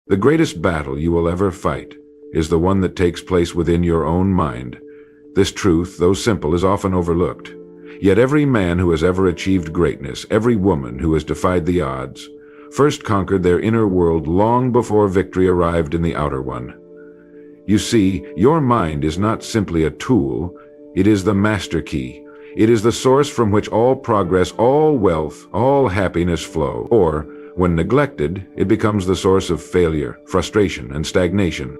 The greatest battle you will ever fight is the one that takes place within your own mind. This truth, though simple, is often overlooked. Yet every man who has ever achieved greatness, every woman who has defied the odds, first conquered their inner world long before victory arrived in the outer one. You see, your mind is not simply a tool, it is the master key. It is the source from which all progress, all wealth, all happiness flow. Or, when neglected, it becomes the source of failure, frustration, and stagnation.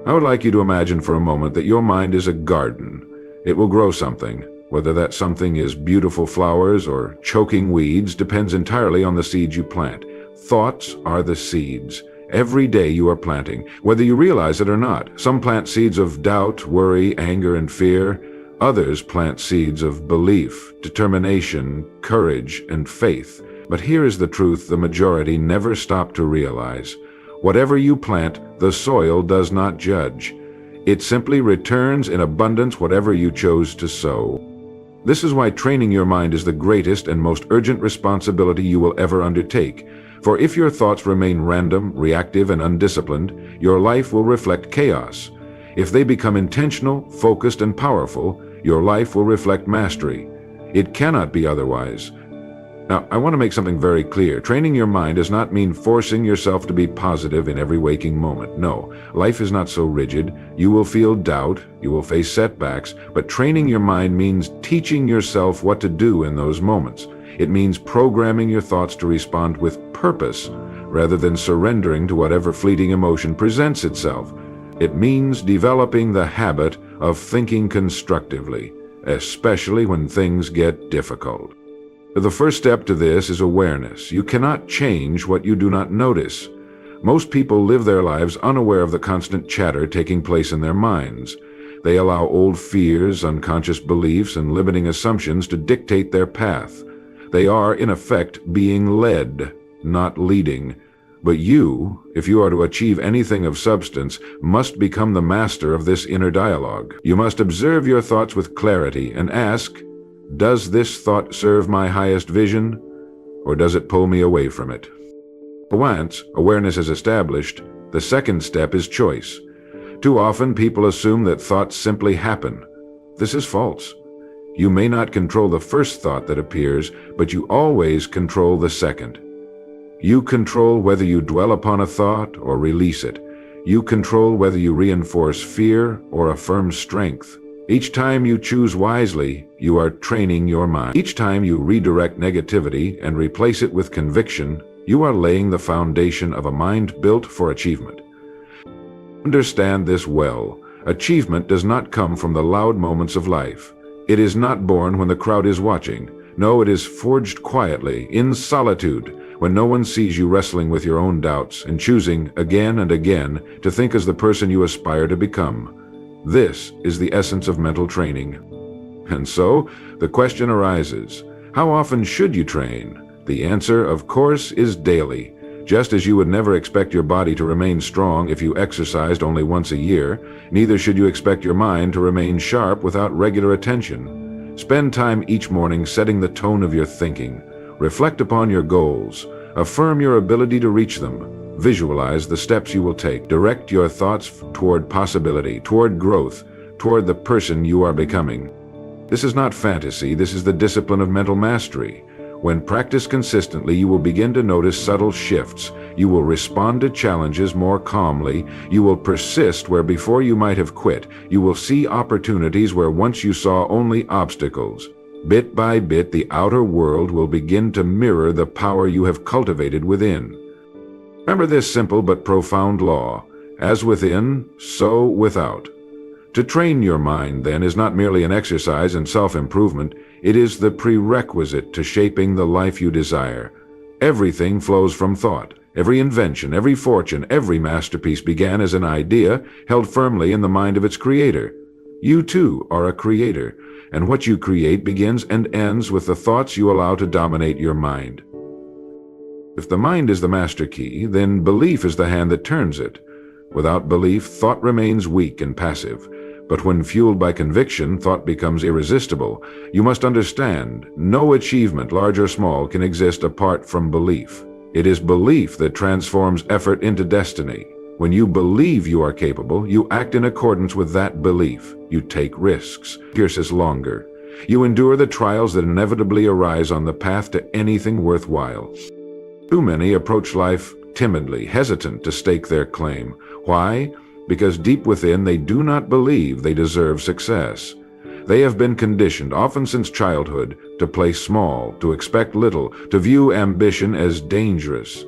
I would like you to imagine for a moment that your mind is a garden. It will grow something. Whether that something is beautiful flowers or choking weeds depends entirely on the seeds you plant. Thoughts are the seeds. Every day you are planting, whether you realize it or not. Some plant seeds of doubt, worry, anger, and fear. Others plant seeds of belief, determination, courage, and faith. But here is the truth the majority never stop to realize. Whatever you plant, the soil does not judge. It simply returns in abundance whatever you chose to sow. This is why training your mind is the greatest and most urgent responsibility you will ever undertake. For if your thoughts remain random, reactive, and undisciplined, your life will reflect chaos. If they become intentional, focused, and powerful, your life will reflect mastery. It cannot be otherwise. Now, I want to make something very clear. Training your mind does not mean forcing yourself to be positive in every waking moment. No, life is not so rigid. You will feel doubt, you will face setbacks, but training your mind means teaching yourself what to do in those moments. It means programming your thoughts to respond with purpose, rather than surrendering to whatever fleeting emotion presents itself. It means developing the habit of thinking constructively, especially when things get difficult. The first step to this is awareness. You cannot change what you do not notice. Most people live their lives unaware of the constant chatter taking place in their minds. They allow old fears, unconscious beliefs, and limiting assumptions to dictate their path. They are, in effect, being led, not leading. But you, if you are to achieve anything of substance, must become the master of this inner dialogue. You must observe your thoughts with clarity and ask, does this thought serve my highest vision, or does it pull me away from it? Once awareness is established, the second step is choice. Too often people assume that thoughts simply happen. This is false. You may not control the first thought that appears, but you always control the second. You control whether you dwell upon a thought or release it. You control whether you reinforce fear or affirm strength. Each time you choose wisely, you are training your mind. Each time you redirect negativity and replace it with conviction, you are laying the foundation of a mind built for achievement. Understand this well. Achievement does not come from the loud moments of life. It is not born when the crowd is watching. No, it is forged quietly, in solitude, when no one sees you wrestling with your own doubts and choosing again and again to think as the person you aspire to become. This is the essence of mental training. And so, the question arises, how often should you train? The answer, of course, is daily. Just as you would never expect your body to remain strong if you exercised only once a year, neither should you expect your mind to remain sharp without regular attention. Spend time each morning setting the tone of your thinking. Reflect upon your goals. Affirm your ability to reach them. Visualize the steps you will take. Direct your thoughts toward possibility, toward growth, toward the person you are becoming. This is not fantasy, this is the discipline of mental mastery. When practiced consistently, you will begin to notice subtle shifts. You will respond to challenges more calmly. You will persist where before you might have quit. You will see opportunities where once you saw only obstacles. Bit by bit, the outer world will begin to mirror the power you have cultivated within. Remember this simple but profound law: as within, so without. To train your mind, then, is not merely an exercise in self-improvement. It is the prerequisite to shaping the life you desire. Everything flows from thought. Every invention, every fortune, every masterpiece began as an idea held firmly in the mind of its creator. You, too, are a creator, and what you create begins and ends with the thoughts you allow to dominate your mind. If the mind is the master key, then belief is the hand that turns it. Without belief, thought remains weak and passive. But when fueled by conviction, thought becomes irresistible. You must understand, no achievement, large or small, can exist apart from belief. It is belief that transforms effort into destiny. When you believe you are capable, you act in accordance with that belief. You take risks, pierces longer. You endure the trials that inevitably arise on the path to anything worthwhile. Too many approach life timidly, hesitant to stake their claim. Why? Because deep within they do not believe they deserve success. They have been conditioned, often since childhood, to play small, to expect little, to view ambition as dangerous.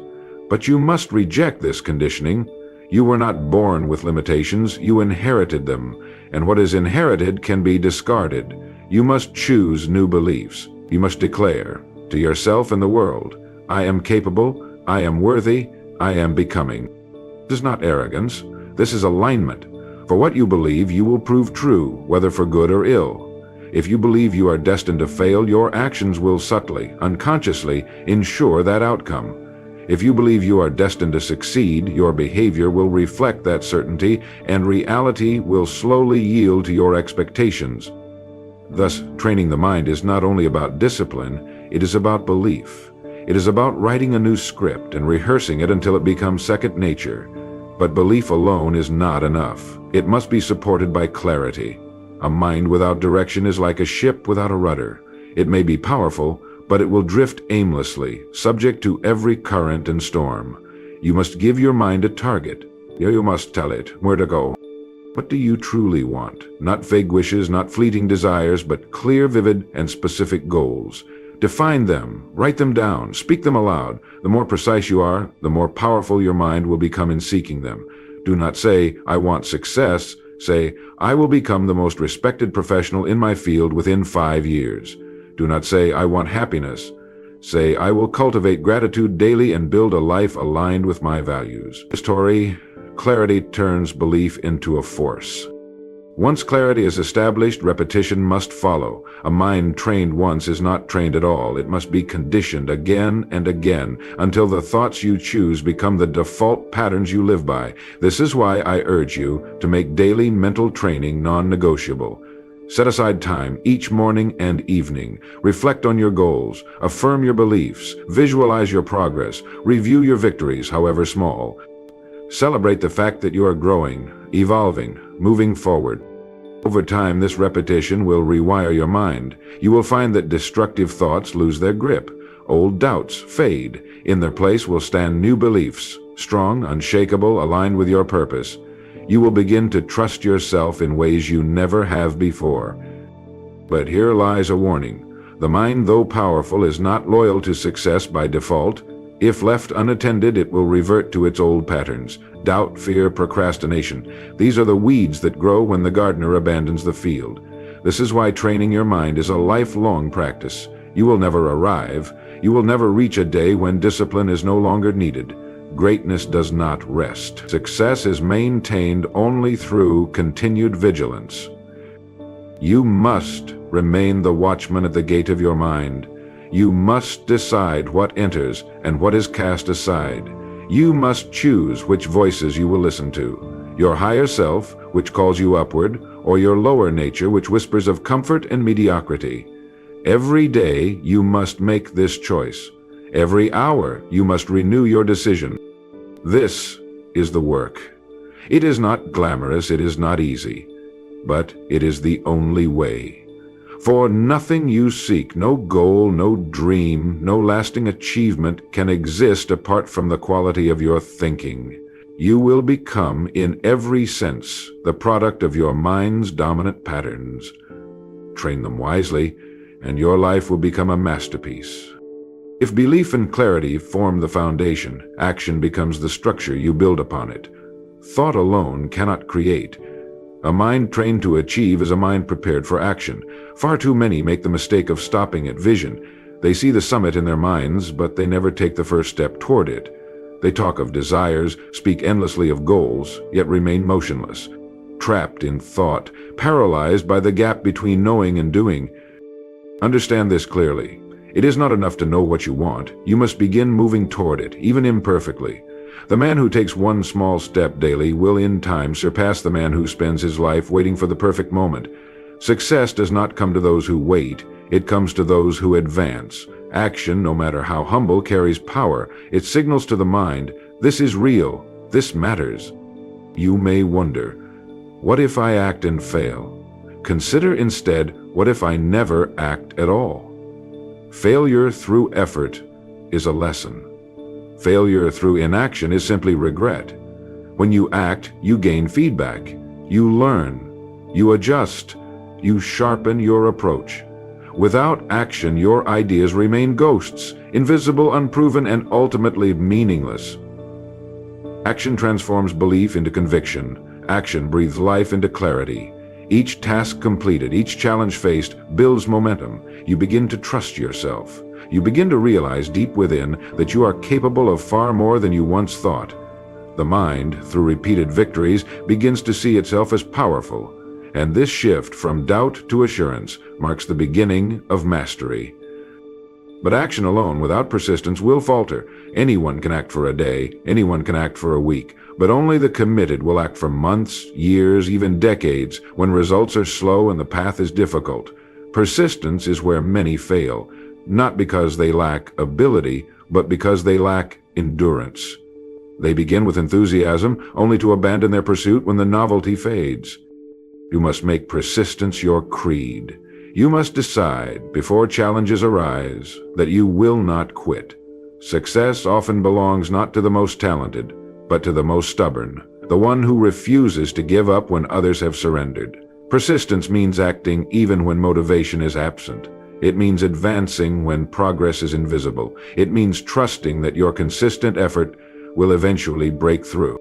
But you must reject this conditioning. You were not born with limitations, you inherited them, and what is inherited can be discarded. You must choose new beliefs. You must declare, to yourself and the world, I am capable, I am worthy, I am becoming. This is not arrogance, this is alignment. For what you believe, you will prove true, whether for good or ill. If you believe you are destined to fail, your actions will subtly, unconsciously, ensure that outcome. If you believe you are destined to succeed, your behavior will reflect that certainty, and reality will slowly yield to your expectations. Thus, training the mind is not only about discipline, it is about belief. It is about writing a new script and rehearsing it until it becomes second nature. But belief alone is not enough. It must be supported by clarity. A mind without direction is like a ship without a rudder. It may be powerful, but it will drift aimlessly, subject to every current and storm. You must give your mind a target. You must tell it where to go. What do you truly want? Not vague wishes, not fleeting desires, but clear, vivid, and specific goals. Define them, write them down, speak them aloud. The more precise you are, the more powerful your mind will become in seeking them. Do not say, I want success. Say, I will become the most respected professional in my field within 5 years. Do not say, I want happiness. Say, I will cultivate gratitude daily and build a life aligned with my values. Story, clarity turns belief into a force. Once clarity is established, repetition must follow. A mind trained once is not trained at all. It must be conditioned again and again until the thoughts you choose become the default patterns you live by. This is why I urge you to make daily mental training non-negotiable. Set aside time each morning and evening. Reflect on your goals. Affirm your beliefs. Visualize your progress. Review your victories, however small. Celebrate the fact that you are growing, evolving, moving forward. Over time, this repetition will rewire your mind. You will find that destructive thoughts lose their grip. Old doubts fade. In their place will stand new beliefs, strong, unshakable, aligned with your purpose. You will begin to trust yourself in ways you never have before. But here lies a warning. The mind, though powerful, is not loyal to success by default. If left unattended, it will revert to its old patterns. Doubt, fear, procrastination. These are the weeds that grow when the gardener abandons the field. This is why training your mind is a lifelong practice. You will never arrive. You will never reach a day when discipline is no longer needed. Greatness does not rest. Success is maintained only through continued vigilance. You must remain the watchman at the gate of your mind. You must decide what enters and what is cast aside. You must choose which voices you will listen to. Your higher self, which calls you upward, or your lower nature, which whispers of comfort and mediocrity. Every day you must make this choice. Every hour you must renew your decision. This is the work. It is not glamorous, it is not easy, but it is the only way. For nothing you seek, no goal, no dream, no lasting achievement can exist apart from the quality of your thinking. You will become, in every sense, the product of your mind's dominant patterns. Train them wisely, and your life will become a masterpiece. If belief and clarity form the foundation, action becomes the structure you build upon it. Thought alone cannot create. A mind trained to achieve is a mind prepared for action. Far too many make the mistake of stopping at vision. They see the summit in their minds, but they never take the first step toward it. They talk of desires, speak endlessly of goals, yet remain motionless, trapped in thought, paralyzed by the gap between knowing and doing. Understand this clearly. It is not enough to know what you want. You must begin moving toward it, even imperfectly. The man who takes one small step daily will in time surpass the man who spends his life waiting for the perfect moment. Success does not come to those who wait, it comes to those who advance, Action, no matter how humble, carries power. It signals to the mind, this is real, this matters. You may wonder, what if I act and fail? Consider instead, what if I never act at all? Failure through effort is a lesson. Failure through inaction is simply regret. When you act, you gain feedback. You learn. You adjust. You sharpen your approach. Without action, your ideas remain ghosts, invisible, unproven, and ultimately meaningless. Action transforms belief into conviction. Action breathes life into clarity. Each task completed, each challenge faced, builds momentum. You begin to trust yourself. You begin to realize deep within that you are capable of far more than you once thought. The mind, through repeated victories, begins to see itself as powerful. And this shift from doubt to assurance marks the beginning of mastery. But action alone without persistence will falter. Anyone can act for a day, anyone can act for a week, but only the committed will act for months, years, even decades, when results are slow and the path is difficult. Persistence is where many fail, not because they lack ability, but because they lack endurance. They begin with enthusiasm, only to abandon their pursuit when the novelty fades. You must make persistence your creed. You must decide, before challenges arise, that you will not quit. Success often belongs not to the most talented, but to the most stubborn, the one who refuses to give up when others have surrendered. Persistence means acting even when motivation is absent. It means advancing when progress is invisible. It means trusting that your consistent effort will eventually break through.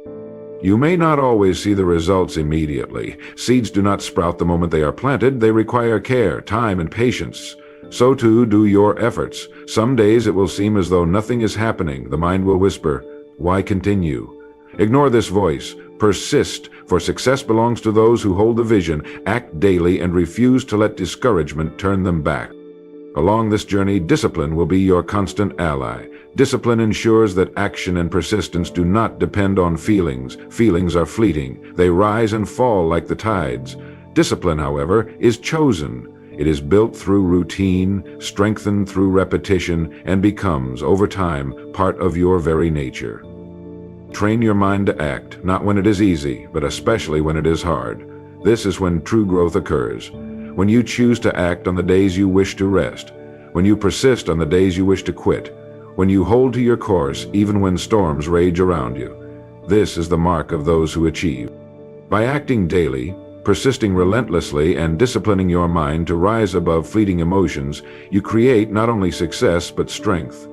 You may not always see the results immediately. Seeds do not sprout the moment they are planted. They require care, time, and patience. So too do your efforts. Some days it will seem as though nothing is happening. The mind will whisper, "Why continue?" Ignore this voice. Persist, for success belongs to those who hold the vision, act daily, and refuse to let discouragement turn them back. Along this journey, discipline will be your constant ally. Discipline ensures that action and persistence do not depend on feelings. Feelings are fleeting. They rise and fall like the tides. Discipline, however, is chosen. It is built through routine, strengthened through repetition, and becomes, over time, part of your very nature. Train your mind to act, not when it is easy, but especially when it is hard. This is when true growth occurs. When you choose to act on the days you wish to rest. When you persist on the days you wish to quit. When you hold to your course even when storms rage around you. This is the mark of those who achieve. By acting daily, persisting relentlessly, and disciplining your mind to rise above fleeting emotions, you create not only success but strength.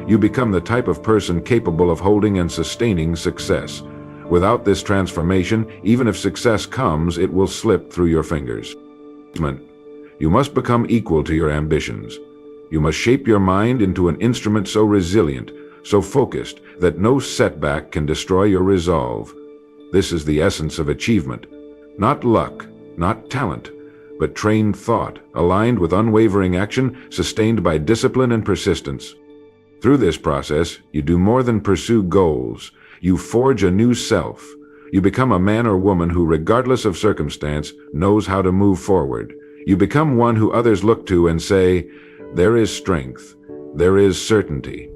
You become the type of person capable of holding and sustaining success. Without this transformation, even if success comes, it will slip through your fingers. You must become equal to your ambitions. You must shape your mind into an instrument so resilient, so focused, that no setback can destroy your resolve. This is the essence of achievement. Not luck, not talent, but trained thought, aligned with unwavering action, sustained by discipline and persistence. Through this process, you do more than pursue goals. You forge a new self. You become a man or woman who, regardless of circumstance, knows how to move forward. You become one who others look to and say, there is strength, there is certainty,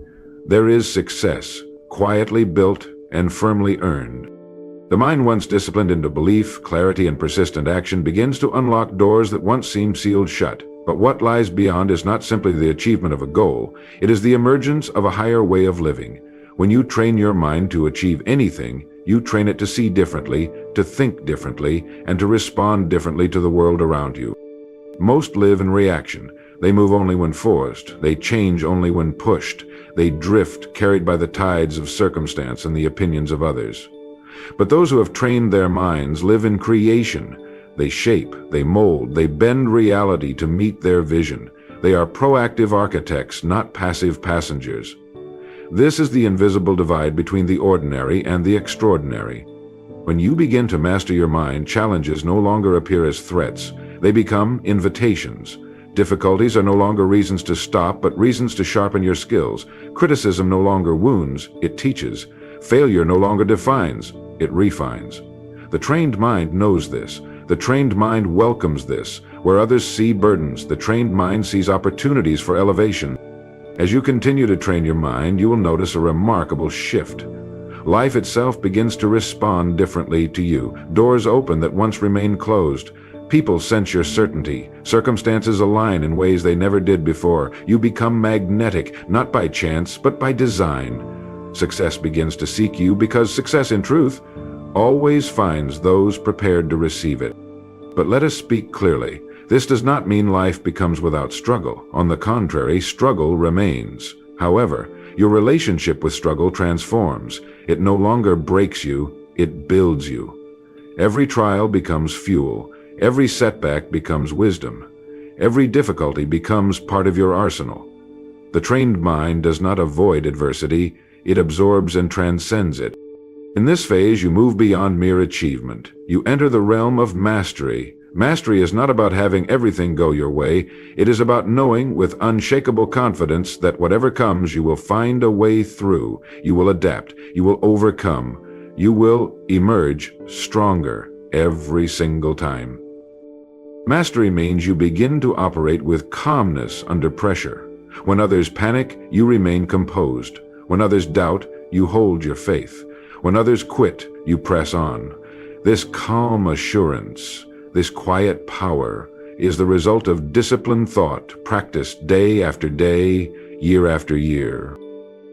there is success, quietly built and firmly earned. The mind, once disciplined into belief, clarity, and persistent action, begins to unlock doors that once seemed sealed shut. But what lies beyond is not simply the achievement of a goal, it is the emergence of a higher way of living. When you train your mind to achieve anything, you train it to see differently, to think differently, and to respond differently to the world around you. Most live in reaction. They move only when forced. They change only when pushed. They drift, carried by the tides of circumstance and the opinions of others. But those who have trained their minds live in creation. They shape, they mold, they bend reality to meet their vision. They are proactive architects, not passive passengers. This is the invisible divide between the ordinary and the extraordinary. When you begin to master your mind, challenges no longer appear as threats. They become invitations. Difficulties are no longer reasons to stop, but reasons to sharpen your skills. Criticism no longer wounds, it teaches. Failure no longer defines, it refines. The trained mind knows this. The trained mind welcomes this. Where others see burdens, the trained mind sees opportunities for elevation. As you continue to train your mind, you will notice a remarkable shift. Life itself begins to respond differently to you. Doors open that once remained closed. People sense your certainty. Circumstances align in ways they never did before. You become magnetic, not by chance, but by design. Success begins to seek you because success, in truth, always finds those prepared to receive it. But let us speak clearly. This does not mean life becomes without struggle. On the contrary, struggle remains. However, your relationship with struggle transforms. It no longer breaks you, it builds you. Every trial becomes fuel. Every setback becomes wisdom. Every difficulty becomes part of your arsenal. The trained mind does not avoid adversity, it absorbs and transcends it. In this phase, you move beyond mere achievement. You enter the realm of mastery. Mastery is not about having everything go your way. It is about knowing with unshakable confidence that whatever comes, you will find a way through. You will adapt. You will overcome. You will emerge stronger every single time. Mastery means you begin to operate with calmness under pressure. When others panic, you remain composed. When others doubt, you hold your faith. When others quit, you press on. This calm assurance, this quiet power, is the result of disciplined thought, practiced day after day, year after year.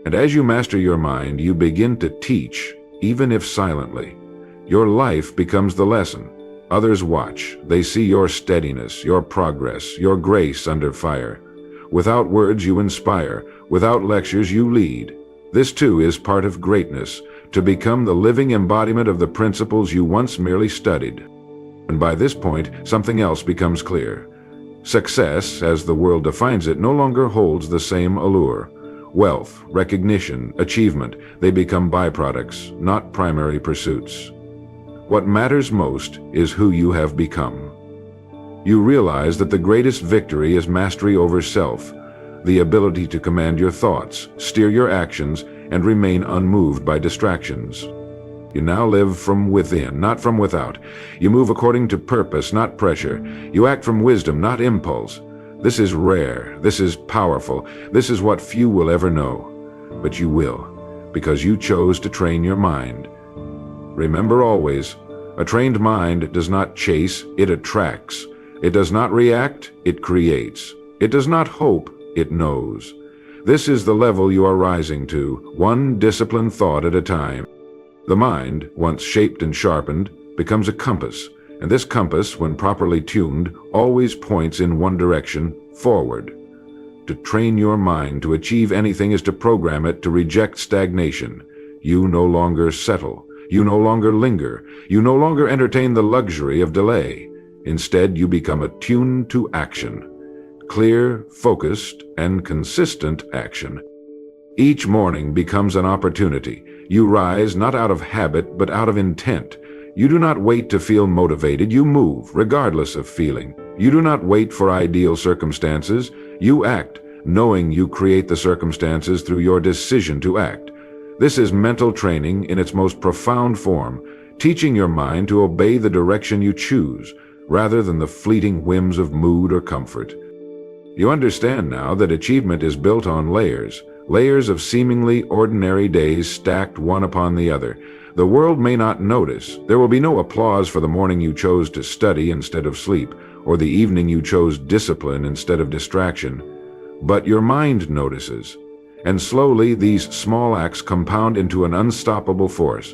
And as you master your mind, you begin to teach, even if silently. Your life becomes the lesson. Others watch. They see your steadiness, your progress, your grace under fire. Without words, you inspire. Without lectures, you lead. This too is part of greatness, to become the living embodiment of the principles you once merely studied. And by this point, something else becomes clear. Success, as the world defines it, no longer holds the same allure. Wealth, recognition, achievement, they become byproducts, not primary pursuits. What matters most is who you have become. You realize that the greatest victory is mastery over self, the ability to command your thoughts, steer your actions, and remain unmoved by distractions. You now live from within, not from without. You move according to purpose, not pressure. You act from wisdom, not impulse. This is rare. This is powerful. This is what few will ever know. But you will, because you chose to train your mind. Remember always, a trained mind does not chase, it attracts. It does not react, it creates. It does not hope, it knows. This is the level you are rising to, one disciplined thought at a time. The mind, once shaped and sharpened, becomes a compass, and this compass, when properly tuned, always points in one direction, forward. To train your mind to achieve anything is to program it to reject stagnation. You no longer settle. You no longer linger. You no longer entertain the luxury of delay. Instead, you become attuned to action. Clear, focused, and consistent action. Each morning becomes an opportunity. You rise not out of habit, but out of intent. You do not wait to feel motivated. You move, regardless of feeling. You do not wait for ideal circumstances. You act, knowing you create the circumstances through your decision to act. This is mental training in its most profound form, teaching your mind to obey the direction you choose, rather than the fleeting whims of mood or comfort. You understand now that achievement is built on layers, layers of seemingly ordinary days stacked one upon the other. The world may not notice. There will be no applause for the morning you chose to study instead of sleep, or the evening you chose discipline instead of distraction. But your mind notices. And slowly, these small acts compound into an unstoppable force.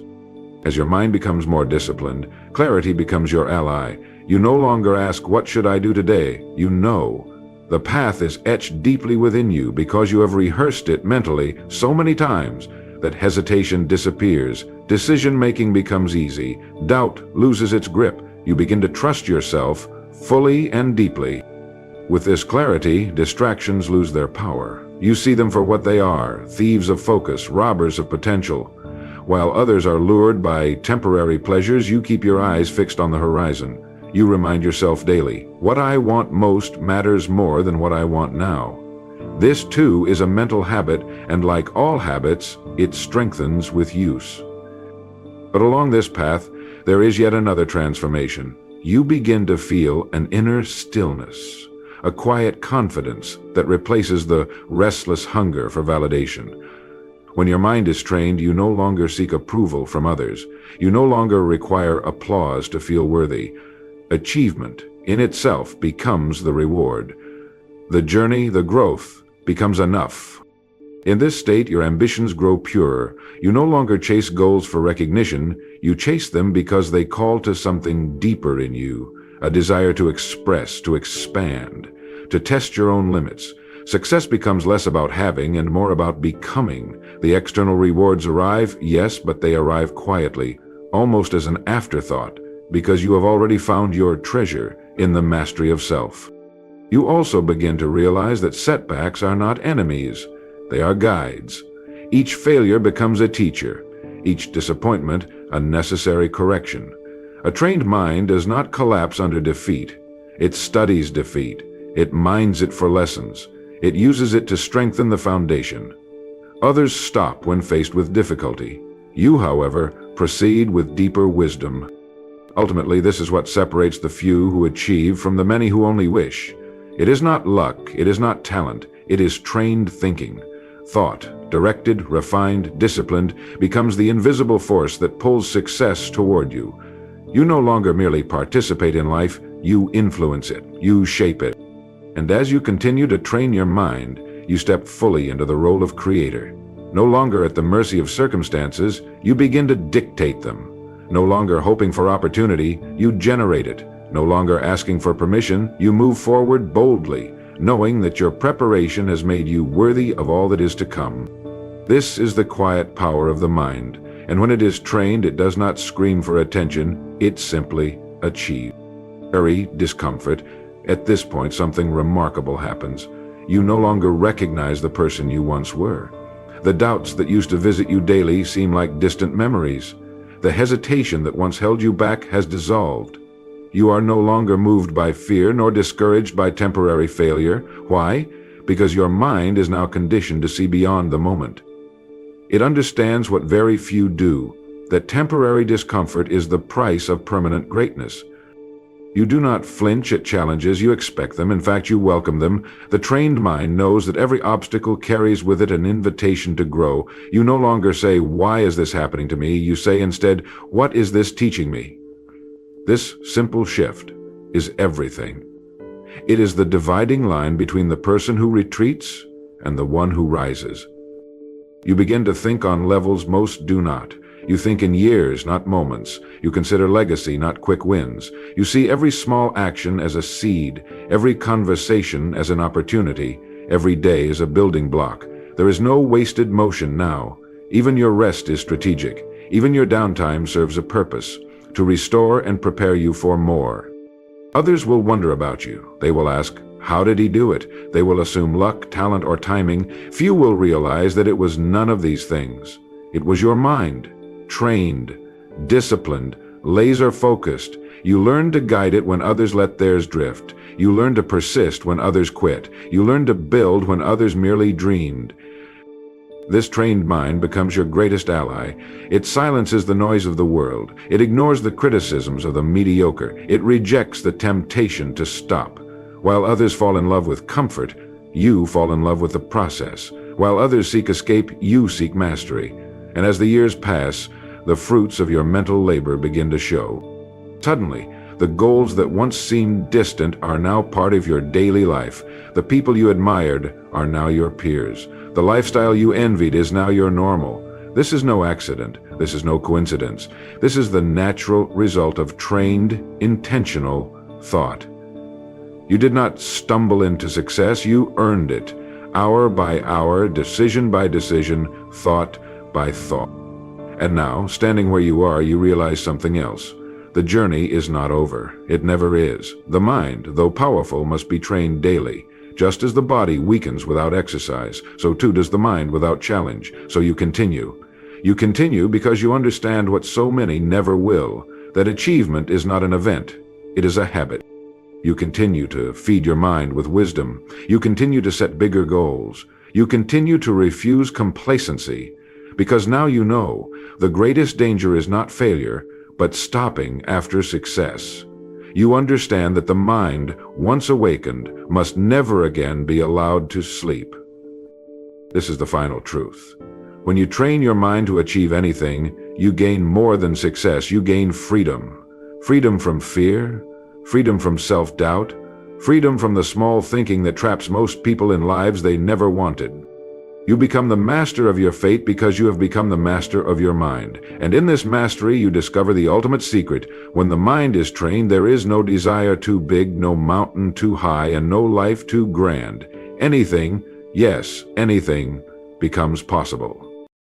As your mind becomes more disciplined, clarity becomes your ally. You no longer ask, "What should I do today?" You know. The path is etched deeply within you because you have rehearsed it mentally so many times that hesitation disappears, decision-making becomes easy, doubt loses its grip. You begin to trust yourself fully and deeply. With this clarity, distractions lose their power. You see them for what they are, thieves of focus, robbers of potential. While others are lured by temporary pleasures, you keep your eyes fixed on the horizon. You remind yourself daily, what I want most matters more than what I want now. This too is a mental habit, and like all habits, it strengthens with use. But along this path, there is yet another transformation. You begin to feel an inner stillness, a quiet confidence that replaces the restless hunger for validation. When your mind is trained, you no longer seek approval from others. You no longer require applause to feel worthy. Achievement in itself becomes the reward. The journey, the growth, becomes enough. In this state, your ambitions grow purer. You no longer chase goals for recognition. You chase them because they call to something deeper in you, a desire to express, to expand, to test your own limits. Success becomes less about having and more about becoming. The external rewards arrive, yes, but they arrive quietly, almost as an afterthought, because you have already found your treasure in the mastery of self. You also begin to realize that setbacks are not enemies. They are guides. Each failure becomes a teacher, each disappointment a necessary correction. A trained mind does not collapse under defeat. It studies defeat. It mines it for lessons. It uses it to strengthen the foundation. Others stop when faced with difficulty. You, however, proceed with deeper wisdom. Ultimately, this is what separates the few who achieve from the many who only wish. It is not luck, it is not talent, it is trained thinking. Thought, directed, refined, disciplined, becomes the invisible force that pulls success toward you. You no longer merely participate in life, you influence it, you shape it. And as you continue to train your mind, you step fully into the role of creator. No longer at the mercy of circumstances, you begin to dictate them. No longer hoping for opportunity, you generate it. No longer asking for permission, you move forward boldly, knowing that your preparation has made you worthy of all that is to come. This is the quiet power of the mind, and when it is trained, it does not scream for attention, it simply achieves. Discomfort. At this point, something remarkable happens. You no longer recognize the person you once were. The doubts that used to visit you daily seem like distant memories. The hesitation that once held you back has dissolved. You are no longer moved by fear nor discouraged by temporary failure. Why? Because your mind is now conditioned to see beyond the moment. It understands what very few do, that temporary discomfort is the price of permanent greatness. You do not flinch at challenges, you expect them. In fact, you welcome them. The trained mind knows that every obstacle carries with it an invitation to grow. You no longer say, "Why is this happening to me?" You say instead, "What is this teaching me?" This simple shift is everything. It is the dividing line between the person who retreats and the one who rises. You begin to think on levels most do not. You think in years, not moments. You consider legacy, not quick wins. You see every small action as a seed, every conversation as an opportunity, every day as a building block. There is no wasted motion now. Even your rest is strategic. Even your downtime serves a purpose, to restore and prepare you for more. Others will wonder about you. They will ask, how did he do it? They will assume luck, talent, or timing. Few will realize that it was none of these things. It was your mind. Trained, disciplined, laser-focused. You learn to guide it when others let theirs drift. You learn to persist when others quit. You learn to build when others merely dreamed. This trained mind becomes your greatest ally. It silences the noise of the world. It ignores the criticisms of the mediocre. It rejects the temptation to stop. While others fall in love with comfort, you fall in love with the process. While others seek escape, you seek mastery. And as the years pass, the fruits of your mental labor begin to show. Suddenly, the goals that once seemed distant are now part of your daily life. The people you admired are now your peers. The lifestyle you envied is now your normal. This is no accident. This is no coincidence. This is the natural result of trained, intentional thought. You did not stumble into success, you earned it. Hour by hour, decision by decision, thought by thought. And now, standing where you are, you realize something else. The journey is not over. It never is. The mind, though powerful, must be trained daily. Just as the body weakens without exercise, so too does the mind without challenge. So you continue. You continue because you understand what so many never will, that achievement is not an event, it is a habit. You continue to feed your mind with wisdom. You continue to set bigger goals. You continue to refuse complacency, because now you know the greatest danger is not failure, but stopping after success. You understand that the mind, once awakened, must never again be allowed to sleep. This is the final truth. When you train your mind to achieve anything, you gain more than success. You gain freedom. Freedom from fear, freedom from self-doubt, freedom from the small thinking that traps most people in lives they never wanted. You become the master of your fate because you have become the master of your mind. And in this mastery you discover the ultimate secret. When the mind is trained, there is no desire too big, no mountain too high, and no life too grand. Anything, yes, anything, becomes possible.